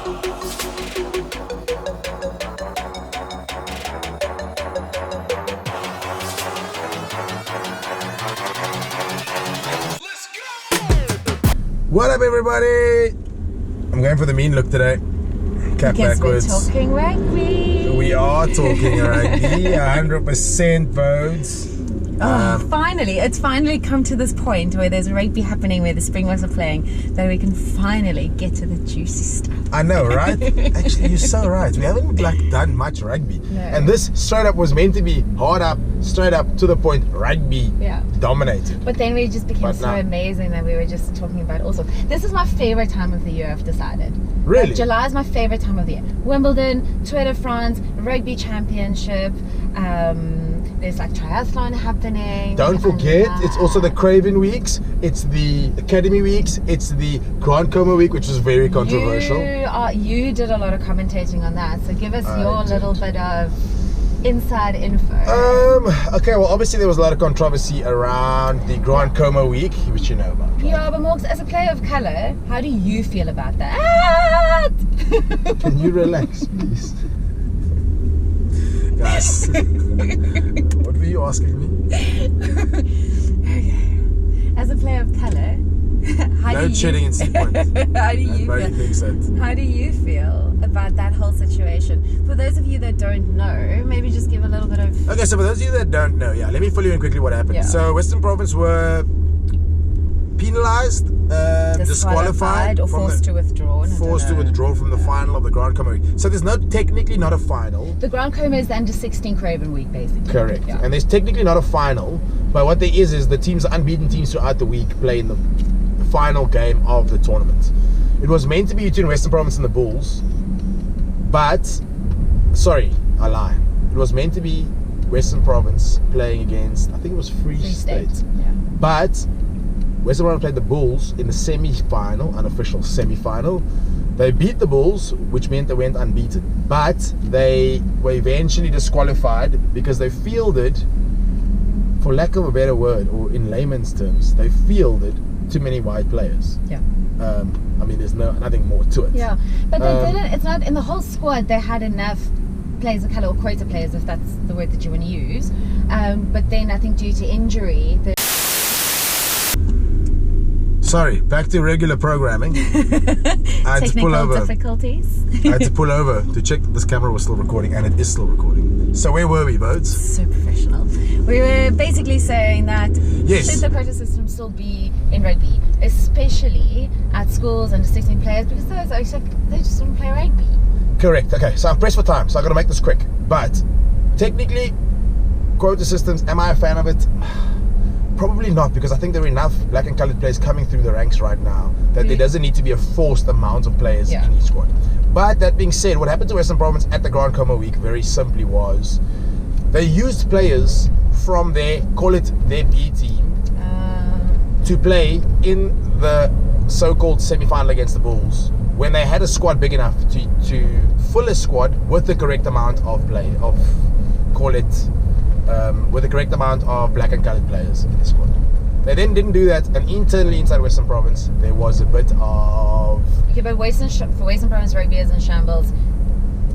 What up, everybody? I'm going for the mean look today. Cap because backwards. we're talking rugby. We are talking rugby. 100% votes. Finally, it's finally come to this point where there's rugby happening, where the Springboks are playing, that we can finally get to the juicy stuff. I know, right? Actually, you're so right. We haven't done much rugby. No. And this straight up was meant to be hard up, straight up, to the point, rugby dominated. But then we just became so amazing that we were just talking about also. This is my favorite time of the year, I've decided. Really? Like, July is my favorite time of the year. Wimbledon, Tour de France, Rugby Championship, there's like triathlon happening. Don't forget, it's also the Craven weeks, it's the Academy weeks, it's the Grand Coma week, which is very controversial. You did a lot of commentating on that, so give us your little bit of inside info. Okay, well, obviously there was a lot of controversy around the Grand Coma week, which you know about. Right? Yeah, but Morgs, as a player of colour, how do you feel about that? Can you relax, please? Guys, what were you asking me? Okay. As a player of colour, how do you feel about that whole situation? For those of you that don't know, maybe just give a little bit of... Okay, so for those of you that don't know, let me fill you in quickly what happened. Yeah. So Western Province were penalised, disqualified, or forced to withdraw. Forced to withdraw from the final of the Grand Coma week. So there's technically not a final. The Grand Coma is the under 16 Craven week, basically. Correct. Yeah. And there's technically not a final, but what there is the teams, the unbeaten teams throughout the week, play in the final game of the tournament. It was meant to be between Western Province and the Bulls, but sorry, I lie. It was meant to be Western Province playing against, I think it was Free State. Yeah. But Western Province played the Bulls in the semi-final, unofficial semi-final. They beat the Bulls, which meant they went unbeaten. But they were eventually disqualified because they fielded, for lack of a better word, or in layman's terms, they fielded too many white players. Yeah. I mean, there's nothing more to it. Yeah, but they didn't. It's not in the whole squad. They had enough players of colour, or quota players, if that's the word that you want to use. But then I think due to injury, Sorry, back to regular programming. I had to pull over. Difficulties. I had to pull over to check that this camera was still recording, and it is still recording. So where were we, Vodes? So professional. We were basically saying that yes, should the quota system still be in rugby, especially at schools under 16 players, because those are they just don't play rugby. Correct. Okay, so I'm pressed for time, so I'm going to make this quick. But technically, quota systems, am I a fan of it? Probably not, because I think there are enough black and coloured players coming through the ranks right now that there doesn't need to be a forced amount of players in each squad. But that being said, what happened to Western Province at the Grand Coma week very simply was they used players from their B team to play in the so-called semi-final against the Bulls when they had a squad big enough to fill a squad with the correct amount of with the correct amount of black and coloured players in the squad. They then didn't do that, and internally inside Western Province there was a bit of... Okay, but for Western Province rugby is in shambles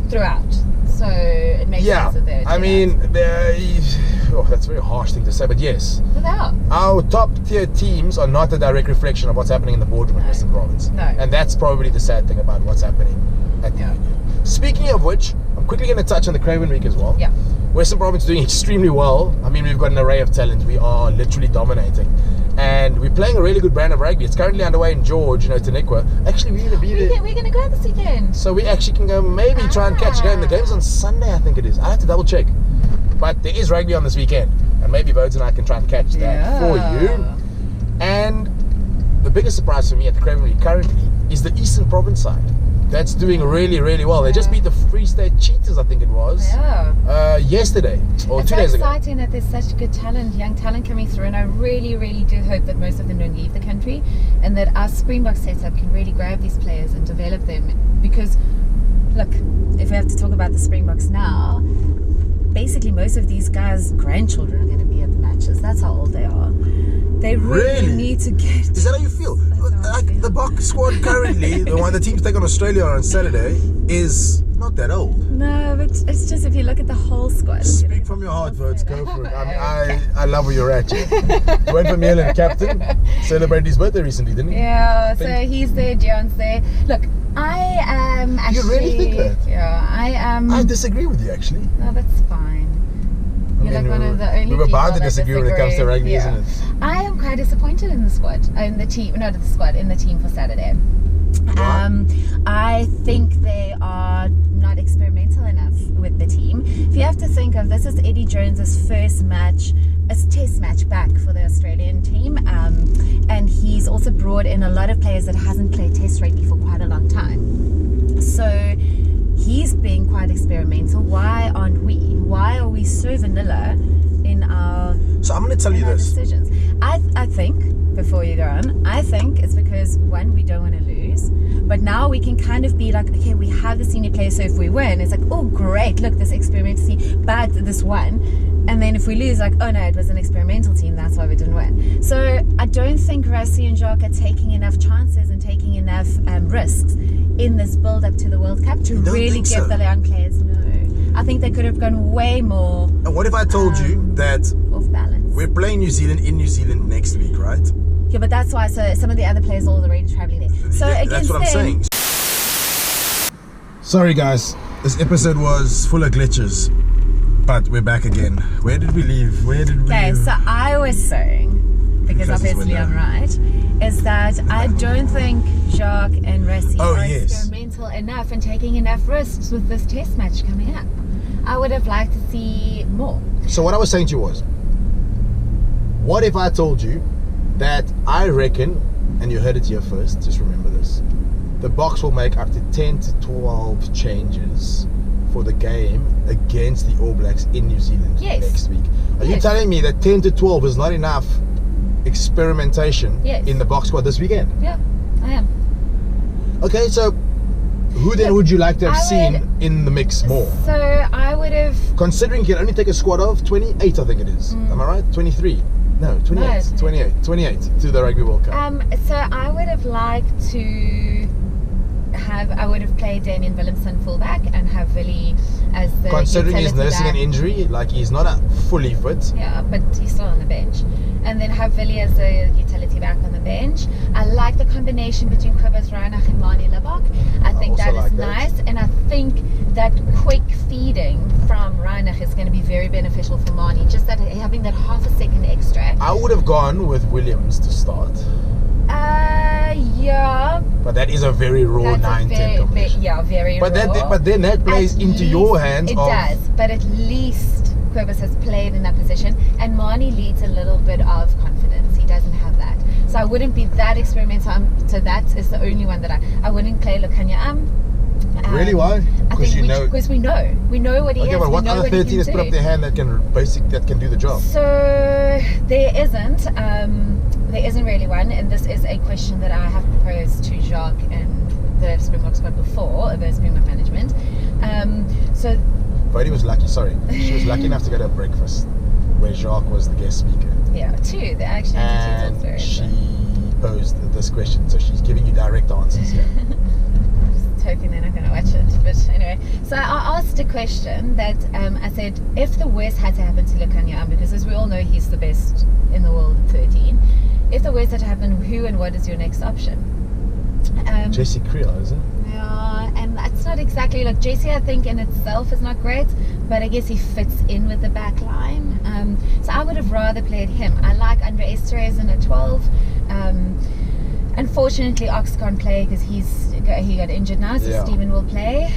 throughout, so it makes sense that they're... I mean, that's a very harsh thing to say, but yes. But they are. Our top tier teams are not a direct reflection of what's happening in the boardroom in Western Province. No. And that's probably the sad thing about what's happening at the union. Speaking of which, I'm quickly going to touch on the Craven week as well. Yeah. Western Province doing extremely well. I mean, we've got an array of talent. We are literally dominating. And we're playing a really good brand of rugby. It's currently underway in George, Taniqua. Actually, we're going to be there. We're going to go this weekend. So we actually can go maybe try and catch a game. The game's on Sunday, I think it is. I have to double check. But there is rugby on this weekend. And maybe Vodes and I can try and catch that for you. And the biggest surprise for me at the Craven week currently is the Eastern Province side. That's doing really, really well. They just beat the Free State Cheetahs, I think it was, yesterday or 2 days ago. It's exciting that there's such good talent, young talent coming through, and I really, really do hope that most of them don't leave the country, and that our Springbok setup can really grab these players and develop them. Because, look, if we have to talk about the Springboks now, basically most of these guys' grandchildren are going to be at the matches. That's how old they are. They really need to get... Is that how you feel? like the Bok squad currently, the team's taking Australia on Saturday, is not that old. No, but it's just if you look at the whole squad. Speak from your heart, Votes. Go for it. I love where you're at. Dwayne Vermeulen, captain, celebrated his birthday recently, didn't he? Yeah, so he's there, Dion's there. Look, I am actually... You really think that? Yeah, I am... I disagree with you, actually. No, that's fine. You're like one of the only we were people bound to that disagree when it comes to rugby, isn't it? I am quite disappointed in the squad, in the team, not the squad, in the team for Saturday. I think they are not experimental enough with the team. If you have to think of, this is Eddie Jones's first match, a test match back for the Australian team, and he's also brought in a lot of players that hasn't played test rugby for quite a long time. So he's being quite experimental. Why aren't we? Why are we so vanilla in our So I'm going to tell you this. decisions? I think, before you go on, I think it's because, one, we don't want to lose, but now we can kind of be like, okay, we have the senior players, so if we win, it's like, oh great, look, this experimental team, but this won. And then if we lose, like, oh no, it was an experimental team, that's why we didn't win. So I don't think Rassie and Jacques are taking enough chances and taking enough risks in this build up to the World Cup to really give the young players. No, I think they could have gone way more. And what if I told you that off balance? We're playing New Zealand in New Zealand next week, right? Yeah, but that's why. So some of the other players are already traveling there. So yeah, against that's what I'm them, saying. Sorry guys, this episode was full of glitches, but we're back again. Where did we leave? Okay, so I was saying, because obviously I'm right, is that I don't think Jacques and Rassie are experimental enough and taking enough risks with this test match coming up. I would have liked to see more. So what I was saying to you was, what if I told you that I reckon, and you heard it here first, just remember this, the Boks will make up to 10 to 12 changes for the game against the All Blacks in New Zealand next week. Are you telling me that 10 to 12 is not enough experimentation in the Boks squad this weekend? Yeah, I am. Okay, so who then would you like to have seen in the mix more? So I would have... Considering you can only take a squad of 28, I think it is. Am I right? 23? No, 28. No. 28 to the Rugby World Cup. So I would have liked to I would have played Damien Willemson fullback and have Willie as the considering he's nursing back. an injury, like he's not fully fit. Yeah, but he's still on the bench. And then have Willie as the utility back on the bench. I like the combination between Cobus Reinach and Mani Labok. I think that is nice. And I think that quick feeding from Reinach is going to be very beneficial for Mani. Just that having that half a second extra. I would have gone with Williams to start. Yeah. But that is a very raw 9-10 combination. Yeah, very raw. But then that plays into your hands. It does, but at least Cobus has played in that position, and Mani leads a little bit of confidence. He doesn't have that. So I wouldn't be that experimental. So that is the only one that I wouldn't play Lukanya. Really? Why? Because we know what he is. Okay, but what other 13 has put up their hand that can do the job? So there isn't really one, and this is a question that I have proposed to Jacques and the Springbok squad before, the Springbok management. So Woude was lucky. Sorry, she was lucky enough to go to a breakfast where Jacques was the guest speaker. Yeah, two. They actually and two she posed this question, so she's giving you direct answers here. Hoping they're not going to watch it, but anyway, so I asked a question that I said, if the worst had to happen to Lukanya, because as we all know he's the best in the world at 13, if the worst had to happen, who and what is your next option? Jesse Creel, is it? Yeah, and that's not exactly like Jesse, I think in itself is not great, but I guess he fits in with the back line. So I would have rather played him. I like Andre Esterez in a 12. Unfortunately, Ox can't play because he got injured now, so Stephen will play.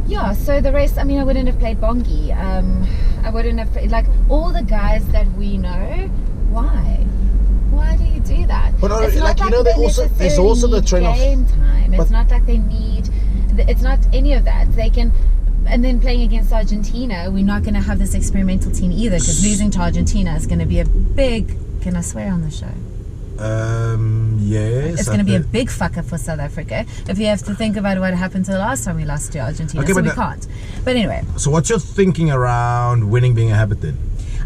Yeah, so the rest, I mean, I wouldn't have played Bongi. I wouldn't have played, like, all the guys that we know. Why? Why do you do that? But it's not there's also the trend of game time. It's not like they need, it's not any of that. They can, and then playing against Argentina, we're not going to have this experimental team either, because losing to Argentina is going to be a big, can I swear on the show? Yes. It's going to be a big fucker for South Africa if you have to think about what happened to the last time we lost to Argentina. Okay, so we can't. But anyway. So what's your thinking around winning being a habit then?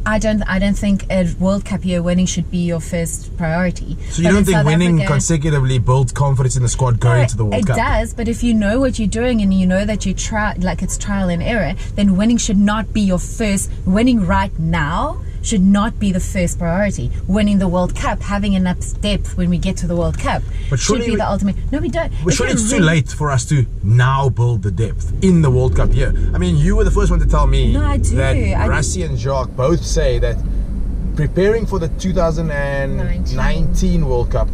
I don't think a World Cup year winning should be your first priority. So you don't think winning consecutively builds confidence in the squad going to the World Cup? It does, but if you know what you're doing and you know that you try, like it's trial and error, then winning should not be your first. Winning right now should not be the first priority. Winning the World Cup, having enough depth when we get to the World Cup, should be the ultimate. No, we don't. But surely it's too late for us to now build the depth in the World Cup year. I mean, you were the first one to tell me that Rassie and Jacques both say that preparing for the 2019 World Cup,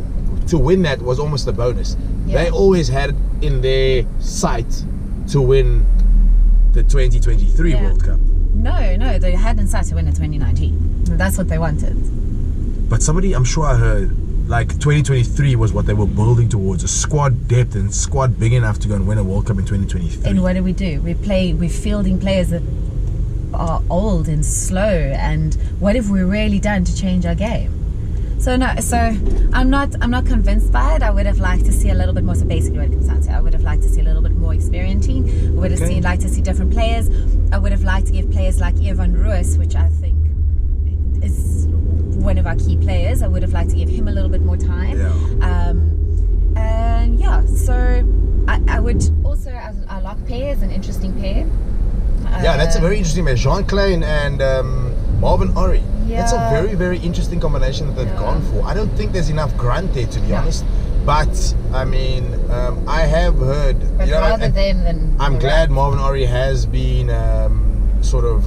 to win that was almost a bonus. Yeah. They always had it in their sight to win the 2023 World Cup. No, they had in sight to win in 2019. That's what they wanted. But somebody, I'm sure I heard, like 2023 was what they were building towards, a squad depth and squad big enough to go and win a World Cup in 2023. And what do? We're fielding players that are old and slow, and what have we really done to change our game? So I'm not convinced by it. I would have liked to see a little bit more. So basically what it comes down to, I would have liked to see a little bit more experimenting. I would have liked to see different players. I would have liked to give players like Evan Roos, which I think is one of our key players, I would have liked to give him a little bit more time. So I would also, I like pair is an interesting pair. That's a very interesting pair. Jean Klein and Marvin Orie. That's a very, very interesting combination that they've gone for. I don't think there's enough grunt there, to be honest. But I mean, I have heard. But rather them than. I'm glad Marvin Orie has been sort of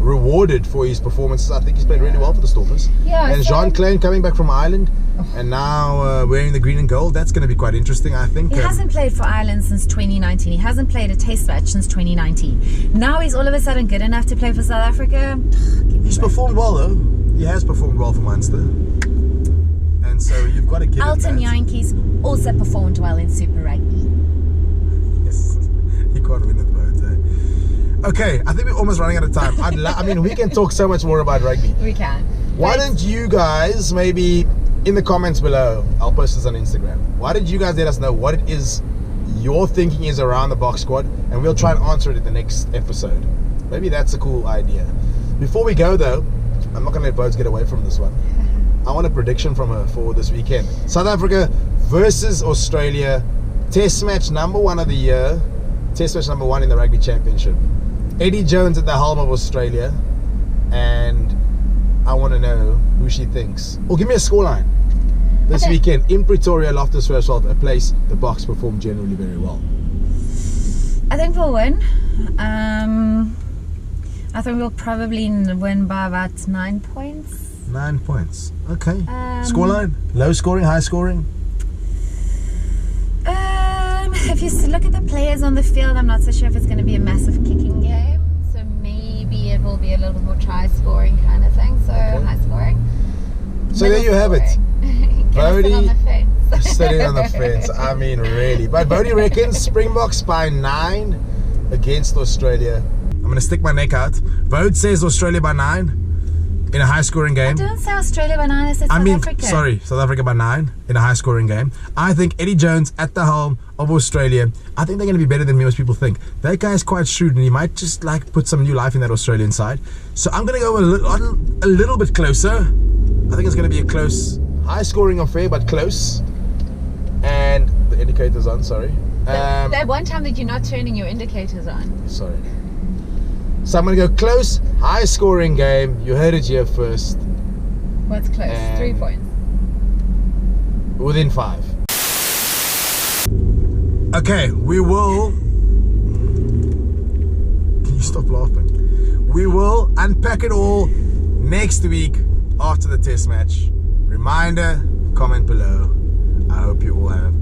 rewarded for his performances. I think he's played really well for the Stormers. And Jean Klein coming back from Ireland and now wearing the green and gold. That's going to be quite interesting, I think. He hasn't played for Ireland since 2019. He hasn't played a test match since 2019. Now he's all of a sudden good enough to play for South Africa. He's performed well, though. He has performed well for Munster. And so you've got to give Alton Yankees also performed well in Super Rugby. Yes. He can't win it, though. Okay, I think we're almost running out of time. I mean, we can talk so much more about rugby. We can. Why don't you guys maybe in the comments below, I'll post this on Instagram. Why don't you guys let us know what it is your thinking is around the box squad, and we'll try and answer it in the next episode. Maybe that's a cool idea. Before we go though, I'm not going to let Bodes get away from this one. I want a prediction from her for this weekend. South Africa versus Australia. Test match number 1 of the year. Test match number 1 in the Rugby Championship. Eddie Jones at the helm of Australia. And I want to know who she thinks. Or give me a scoreline. This weekend in Pretoria, Loftus Versfeld, a place the Boks performed generally very well. I think we'll win. I think we'll probably win by about 9 points. 9 points. Okay. Scoreline? Low scoring, high scoring? If you look at the players on the field, I'm not so sure if it's going to be a massive kicking game. So maybe it will be a little bit more try scoring kind of thing. So high scoring. So there you have it. Bodie on the fence. Sitting on the fence. I mean, really. But Bodie reckons Springboks by 9 against Australia. I'm going to stick my neck out. Bode says Australia by 9 in a high-scoring game. I didn't say Australia by 9, I said South Africa. Sorry, South Africa by 9 in a high-scoring game. I think Eddie Jones at the helm of Australia, I think they're going to be better than most people think. That guy is quite shrewd, and he might just like put some new life in that Australian side. So I'm going to go a little bit closer. I think it's going to be a close, high-scoring affair, but close. And the indicator's on, sorry. That one time that you're not turning your indicators on. Sorry. So I'm going to go close, high-scoring game. You heard it here first. What's close? 3 points. Within 5. Okay, we will... Can you stop laughing? We will unpack it all next week after the test match. Reminder, comment below. I hope you all have